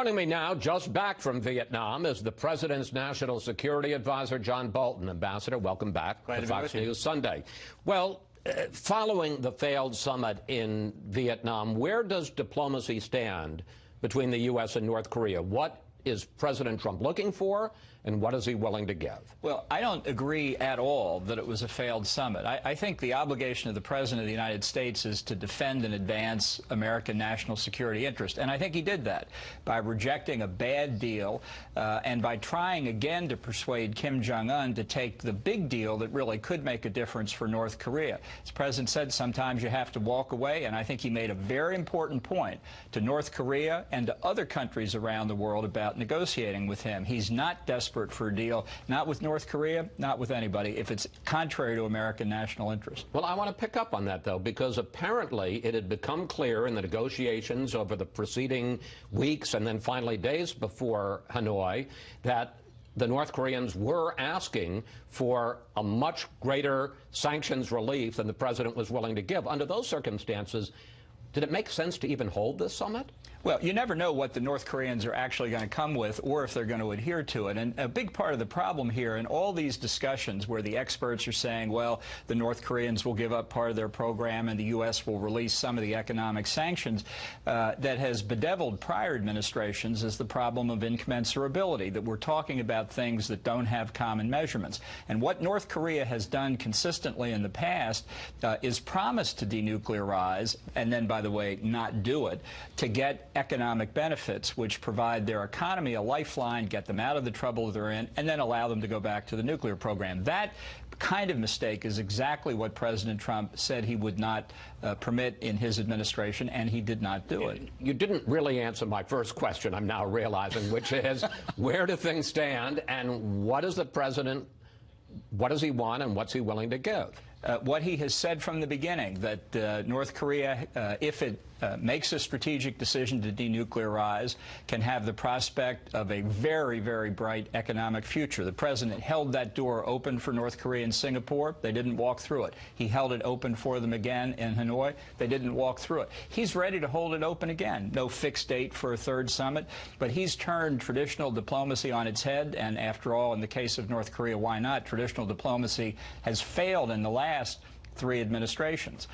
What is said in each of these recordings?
Joining me now, just back from Vietnam, is the President's National Security Advisor, John Bolton. Ambassador, welcome back to Fox News Sunday. Well, following the failed summit in Vietnam, where does diplomacy stand between the U.S. and North Korea? What is President Trump looking for, and what is he willing to give? Well, I don't agree at all that it was a failed summit. I think the obligation of the President of the United States is to defend and advance American national security interest, and I think he did that by rejecting a bad deal and by trying again to persuade Kim Jong Un to take the big deal that really could make a difference for North Korea. As the President said, sometimes you have to walk away, and I think he made a very important point to North Korea and to other countries around the world about negotiating with him. He's not desperate for a deal, not with North Korea, not with anybody, if it's contrary to American national interest. Well, I want to pick up on that, though, because apparently it had become clear in the negotiations over the preceding weeks and then finally days before Hanoi that the North Koreans were asking for a much greater sanctions relief than the President was willing to give. Under those circumstances, did it make sense to even hold this summit? Well, you never know what the North Koreans are actually going to come with or if they're going to adhere to it. And a big part of the problem here in all these discussions where the experts are saying, well, the North Koreans will give up part of their program and the U.S. will release some of the economic sanctions, that has bedeviled prior administrations is the problem of incommensurability, that we're talking about things that don't have common measurements. And what North Korea has done consistently in the past is promise to denuclearize and then, by the way, not do it, to get economic benefits which provide their economy a lifeline, get them out of the trouble they're in, and then allow them to go back to the nuclear program. That kind of mistake is exactly what President Trump said he would not permit in his administration, and he did not do it. You didn't really answer my first question, I'm now realizing, which is where do things stand and what is the President, what does he want and what's he willing to give? What he has said from the beginning, that North Korea, if it makes a strategic decision to denuclearize, can have the prospect of a very, very bright economic future. The President held that door open for North Korea and Singapore. They didn't walk through it. He held it open for them again in Hanoi. They didn't walk through it. He's ready to hold it open again. No fixed date for a third summit, but he's turned traditional diplomacy on its head, and after all, in the case of North Korea, why not? Traditional diplomacy has failed in the last 3 administrations.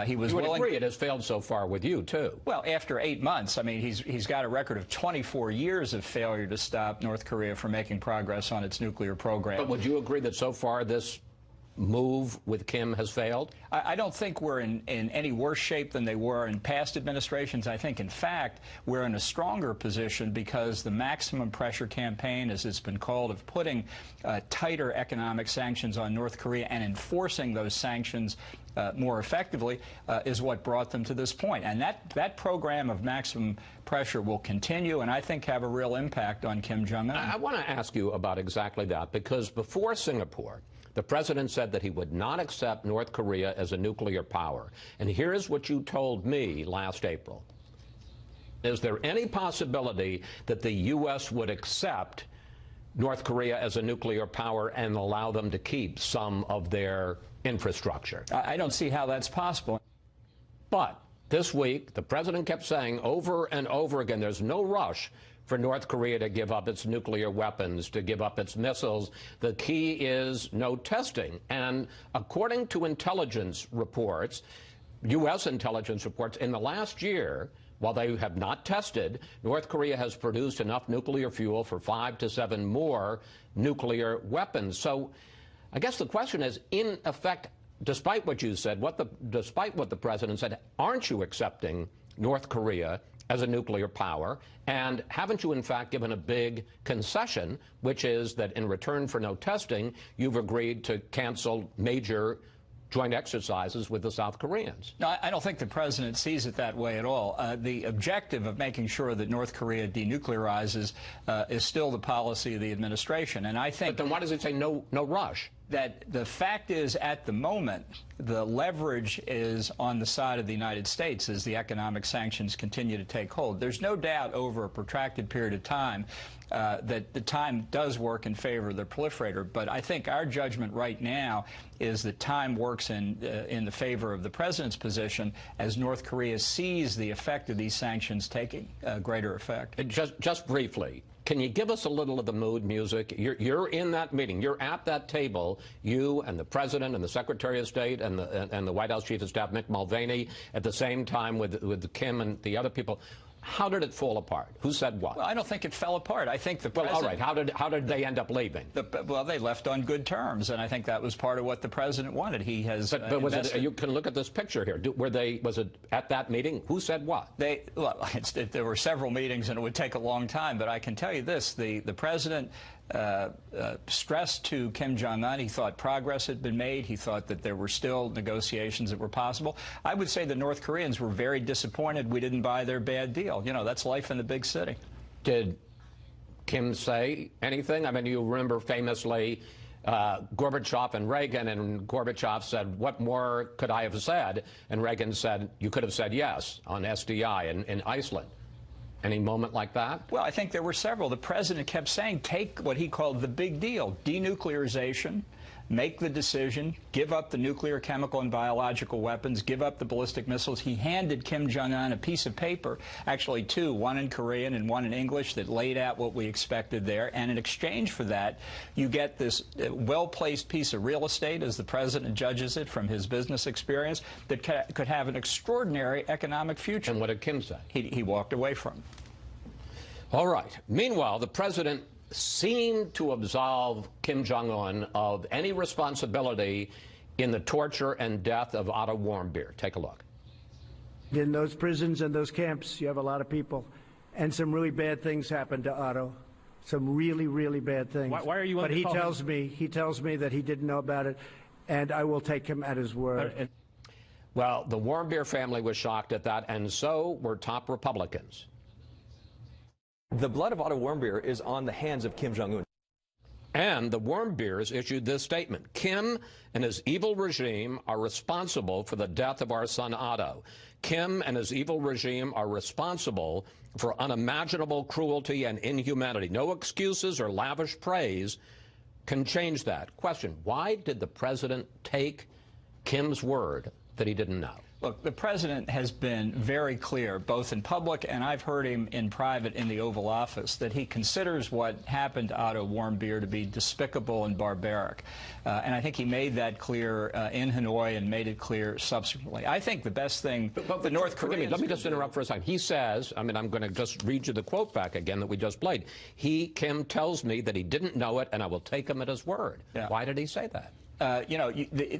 He was willing. You would agree it has failed so far with you, too. Well, after 8 months, I mean, he's got a record of 24 years of failure to stop North Korea from making progress on its nuclear program. But would you agree that so far this move with Kim has failed? I don't think we're in any worse shape than they were in past administrations. I think, in fact, we're in a stronger position because the maximum pressure campaign, as it's been called, of putting tighter economic sanctions on North Korea and enforcing those sanctions more effectively is what brought them to this point. And that program of maximum pressure will continue and I think have a real impact on Kim Jong Un. I want to ask you about exactly that, because before Singapore, the President said that he would not accept North Korea as a nuclear power. And here's what you told me last April. Is there any possibility that the U.S. would accept North Korea as a nuclear power and allow them to keep some of their infrastructure? I don't see how that's possible. But this week, the President kept saying over and over again, there's no rush for North Korea to give up its nuclear weapons, to give up its missiles. The key is no testing. And according to intelligence reports, U.S. intelligence reports, in the last year, while they have not tested, North Korea has produced enough nuclear fuel for 5 to 7 more nuclear weapons. So I guess the question is, in effect, despite what you said, despite what the President said, aren't you accepting North Korea as a nuclear power? And haven't you, in fact, given a big concession, which is that in return for no testing, you've agreed to cancel major joint exercises with the South Koreans? No, I don't think the President sees it that way at all. The objective of making sure that North Korea denuclearizes is still the policy of the administration. And I think... But then why does it say no rush? that the fact is, at the moment, the leverage is on the side of the United States as the economic sanctions continue to take hold. There's no doubt over a protracted period of time that the time does work in favor of the proliferator, but I think our judgment right now is that time works in the favor of the president's position as North Korea sees the effect of these sanctions taking greater effect. Just briefly, can you give us a little of the mood music? You're in that meeting. You're at that table, you and the President and the Secretary of State and the White House Chief of Staff, Mick Mulvaney, at the same time with Kim and the other people. How did it fall apart? Who said what? Well, I don't think it fell apart. I think the president... Well, all right. How did they end up leaving? Well, they left on good terms, and I think that was part of what the president wanted. He has. But was it? You can look at this picture here. Was it at that meeting? Who said what? Well, there were several meetings, and it would take a long time. But I can tell you this: the president stressed to Kim Jong Un he thought progress had been made. He thought that there were still negotiations that were possible. I would say the North Koreans were very disappointed we didn't buy their bad deal. You know, that's life in the big city. Did Kim say anything? I mean, you remember famously Gorbachev and Reagan, and Gorbachev said, "What more could I have said?" And Reagan said, "You could have said yes on SDI in Iceland." Any moment like that? Well, I think there were several. The president kept saying, take what he called the big deal, denuclearization, make the decision, give up the nuclear, chemical, and biological weapons, give up the ballistic missiles. He handed Kim Jong Un a piece of paper, actually two, one in Korean and one in English, that laid out what we expected there. And in exchange for that, you get this well-placed piece of real estate, as the president judges it from his business experience, that could have an extraordinary economic future. And what did Kim say? He walked away from it. All right. Meanwhile, the president seemed to absolve Kim Jong Un of any responsibility in the torture and death of Otto Warmbier. Take a look. In those prisons and those camps, you have a lot of people, and some really bad things happened to Otto. Some really, really bad things. Why are you? But he tells me that he didn't know about it, and I will take him at his word. Well, the Warmbier family was shocked at that, and so were top Republicans. The blood of Otto Warmbier is on the hands of Kim Jong Un. And the Warmbiers issued this statement: Kim and his evil regime are responsible for the death of our son Otto. Kim and his evil regime are responsible for unimaginable cruelty and inhumanity. No excuses or lavish praise can change that. Question: why did the president take Kim's word that he didn't know? Look, the president has been very clear, both in public and I've heard him in private in the Oval Office, that he considers what happened to Otto Warmbier to be despicable and barbaric. And I think he made that clear in Hanoi and made it clear subsequently. I think the best thing the North Koreans... Let me just interrupt for a second. He says, I mean, I'm going to just read you the quote back again that we just played. Kim tells me that he didn't know it, and I will take him at his word. Yeah. Why did he say that? You know,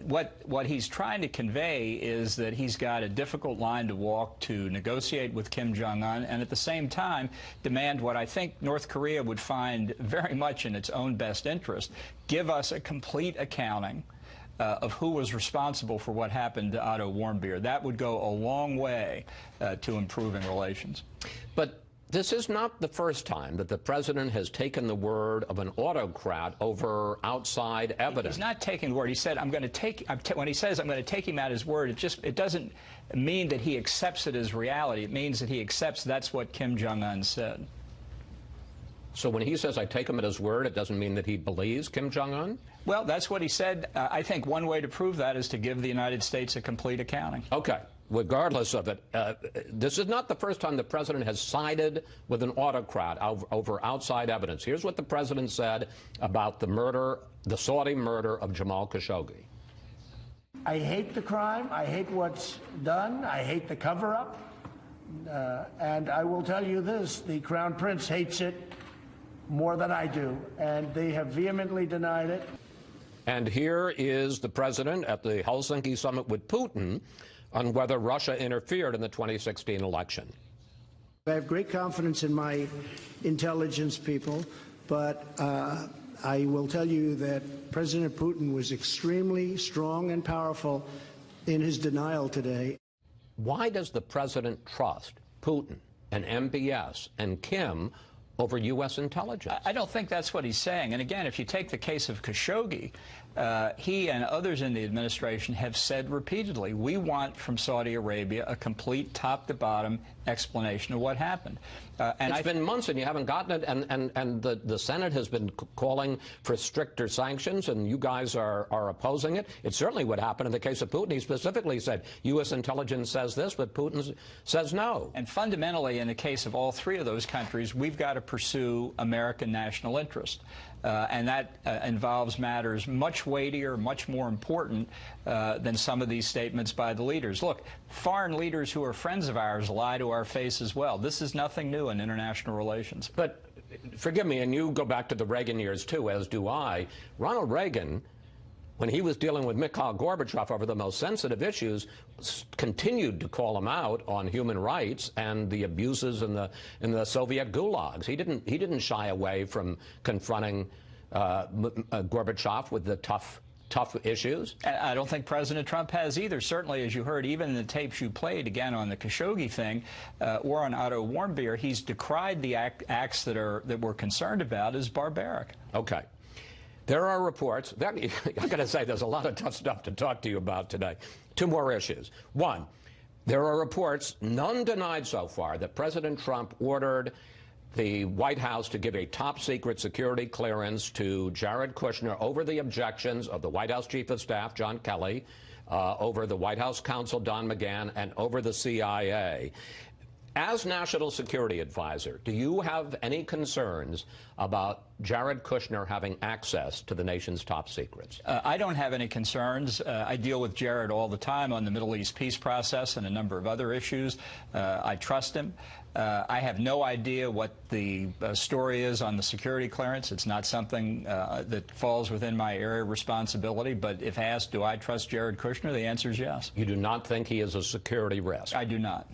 what he's trying to convey is that he's got a difficult line to walk to negotiate with Kim Jong Un, and at the same time demand what I think North Korea would find very much in its own best interest: give us a complete accounting of who was responsible for what happened to Otto Warmbier. That would go a long way to improving relations. But this is not the first time that the president has taken the word of an autocrat over outside evidence. He's not taking the word. He said, when he says, I'm going to take him at his word, it doesn't mean that he accepts it as reality. It means that he accepts that's what Kim Jong Un said. So when he says, I take him at his word, it doesn't mean that he believes Kim Jong Un? Well, that's what he said. I think one way to prove that is to give the United States a complete accounting. Okay. Regardless of it, this is not the first time the president has sided with an autocrat over outside evidence. Here's what the president said about the Saudi murder of Jamal Khashoggi. I hate the crime. I hate what's done. I hate the cover-up. And I will tell you this, the Crown Prince hates it more than I do, and they have vehemently denied it. And here is the president at the Helsinki summit with Putin on whether Russia interfered in the 2016 election. I have great confidence in my intelligence people, but I will tell you that President Putin was extremely strong and powerful in his denial today. Why does the president trust Putin and MBS and Kim over U.S. intelligence. I don't think that's what he's saying. And again, if you take the case of Khashoggi, he and others in the administration have said repeatedly, we want from Saudi Arabia a complete top-to-bottom explanation of what happened. And it's been months and you haven't gotten it, and the Senate has been calling for stricter sanctions, and you guys are opposing it. It certainly would happen in the case of Putin. He specifically said U.S. intelligence says this, but Putin says no. And fundamentally, in the case of all three of those countries, we've got to pursue American national interest. And that involves matters much weightier, much more important than some of these statements by the leaders. Look, foreign leaders who are friends of ours lie to our face as well. This is nothing new in international relations. But forgive me, and you go back to the Reagan years too, as do I. Ronald Reagan, when he was dealing with Mikhail Gorbachev over the most sensitive issues, continued to call him out on human rights and the abuses in the Soviet gulags. He didn't shy away from confronting Gorbachev with the tough issues. I don't think President Trump has either. Certainly, as you heard, even in the tapes you played, again, on the Khashoggi thing or on Otto Warmbier, he's decried the acts that we're concerned about as barbaric. Okay. There are reports. I got to say, there's a lot of tough stuff to talk to you about today. Two more issues. One, there are reports, none denied so far, that President Trump ordered the White House to give a top-secret security clearance to Jared Kushner over the objections of the White House Chief of Staff, John Kelly, over the White House counsel, Don McGahn, and over the CIA. As National Security Advisor, do you have any concerns about Jared Kushner having access to the nation's top secrets? I don't have any concerns. I deal with Jared all the time on the Middle East peace process and a number of other issues. I trust him. I have no idea what the story is on the security clearance. It's not something that falls within my area of responsibility. But if asked, do I trust Jared Kushner, the answer is yes. You do not think he is a security risk? I do not.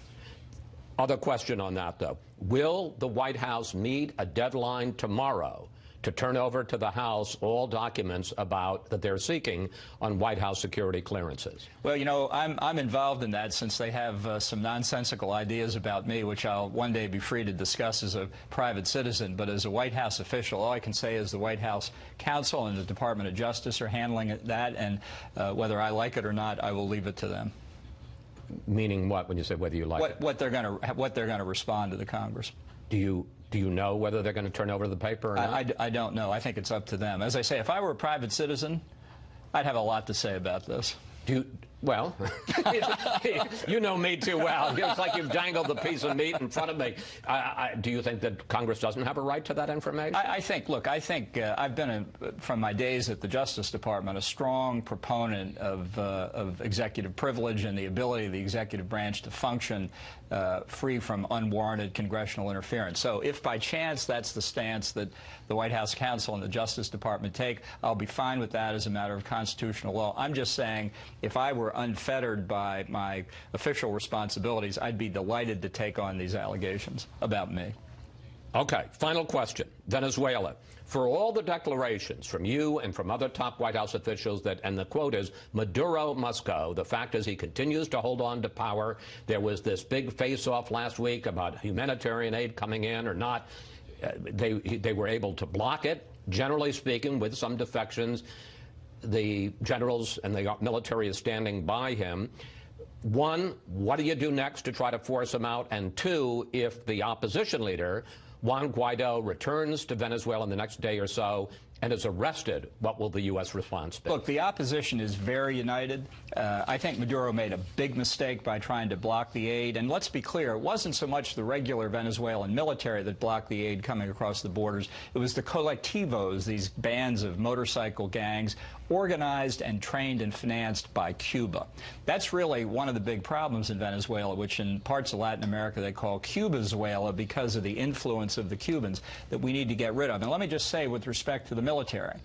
Other question on that, though. Will the White House meet a deadline tomorrow to turn over to the House all documents that they're seeking on White House security clearances? Well, you know, I'm involved in that since they have some nonsensical ideas about me, which I'll one day be free to discuss as a private citizen. But as a White House official, all I can say is the White House counsel and the Department of Justice are handling that, and whether I like it or not, I will leave it to them. Meaning what, when you say whether you like it? What they're going to respond to the Congress. Do you know whether they're going to turn over the paper or not? I don't know. I think it's up to them. As I say, if I were a private citizen, I'd have a lot to say about this. Well, you know me too well. It's like you've dangled the piece of meat in front of me. Do you think that Congress doesn't have a right to that information? I think I've been, from my days at the Justice Department, a strong proponent of executive privilege and the ability of the executive branch to function free from unwarranted congressional interference. So if by chance that's the stance that the White House counsel and the Justice Department take, I'll be fine with that as a matter of constitutional law. I'm just saying, if I were unfettered by my official responsibilities, I'd be delighted to take on these allegations about me. Okay, final question. Venezuela. For all the declarations from you and from other top White House officials and the quote is, Maduro must go, the fact is he continues to hold on to power. There was this big face-off last week about humanitarian aid coming in or not. They were able to block it, generally speaking, with some defections. The generals and the military is standing by him. One, what do you do next to try to force him out? And two, if the opposition leader, Juan Guaido, returns to Venezuela in the next day or so and is arrested, what will the U.S. response be? Look, the opposition is very united. I think Maduro made a big mistake by trying to block the aid. And let's be clear, it wasn't so much the regular Venezuelan military that blocked the aid coming across the borders. It was the colectivos, these bands of motorcycle gangs, organized and trained and financed by Cuba. That's really one of the big problems in Venezuela, which in parts of Latin America they call Cubazuela because of the influence of the Cubans that we need to get rid of. And let me just say, with respect to the military,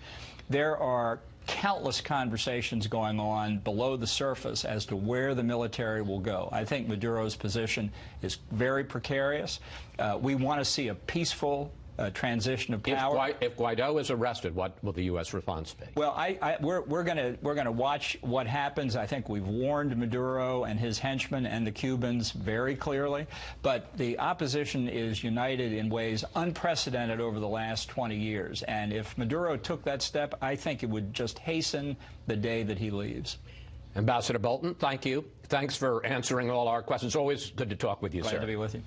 there are countless conversations going on below the surface as to where the military will go. I think Maduro's position is very precarious. We want to see a peaceful transition of power. If Guaido is arrested, what will the U.S. response be? Well, we're going to watch what happens. I think we've warned Maduro and his henchmen and the Cubans very clearly, but the opposition is united in ways unprecedented over the last 20 years. And if Maduro took that step, I think it would just hasten the day that he leaves. Ambassador Bolton, thank you. Thanks for answering all our questions. Always good to talk with you, sir. Glad to be with you.